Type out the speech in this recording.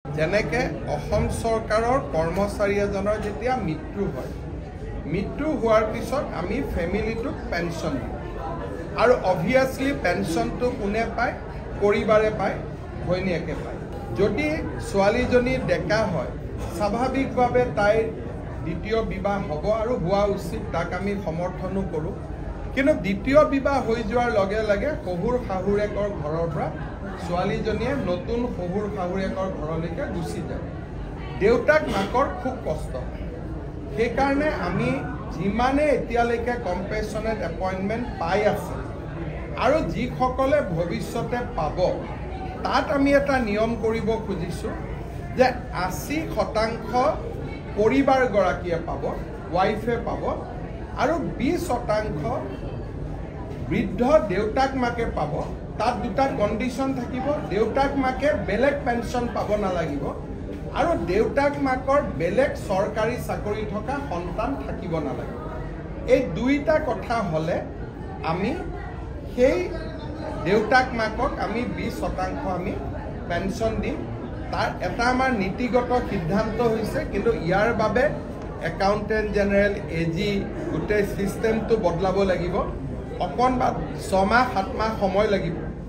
যেনেকে অসম চৰকাৰৰ কৰ্মচাৰী এজনৰ যেতিয়া মৃত্যু হয়, মৃত্যু হোৱাৰ পিছত আমি ফেমিলিটোক পেঞ্চন দিওঁ আৰু অভিয়াছলি পেঞ্চনটো কোনে পায়? পৰিবাৰে পায়, ঘৈণীয়েকে পায়। যদি ছোৱালীজনী ডেকা হয়, স্বাভাৱিকভাৱে তাইৰ দ্বিতীয় বিবাহ হ'ব আৰু হোৱা উচিত, তাক আমি সমৰ্থনো কৰোঁ। কিন্তু দ্বিতীয় বিবাহ হৈ যোৱাৰ লগে লগে শহুৰ শাহুৰেকৰ ঘৰৰ পৰা ছোৱালীজনীয়ে নতুন শহুৰ শাহুৰেকৰ ঘৰলৈকে গুচি যায়। দেউতাক মাকৰ খুব কষ্ট হয়। সেইকাৰণে আমি যিমানে এতিয়ালৈকে কম্পেশ্যনেট এপইণ্টমেণ্ট পাই আছে আৰু যিসকলে ভৱিষ্যতে পাব, তাত আমি এটা নিয়ম কৰিব খুজিছোঁ যে 80% পৰিবাৰগৰাকীয়ে পাব, ৱাইফে পাব, আৰু 20% বৃদ্ধ দেউতাক মাকে পাব। তাত দুটা কণ্ডিশ্যন থাকিব। দেউতাক মাকে বেলেগ পেঞ্চন পাব নালাগিব আৰু দেউতাক মাকৰ বেলেগ চৰকাৰী চাকৰি থকা সন্তান থাকিব নালাগিব। এই দুইটা কথা হ'লে আমি সেই দেউতাক মাকক আমি 20% আমি পেঞ্চন দিম। তাৰ এটা আমাৰ নীতিগত সিদ্ধান্ত হৈছে, কিন্তু ইয়াৰ বাবে একাউণ্টেণ্ট জেনেৰেল, AG গোটেই ছিষ্টেমটো বদলাব লাগিব। অকণমান 6 মাহ 7 মাহ সময় লাগিব।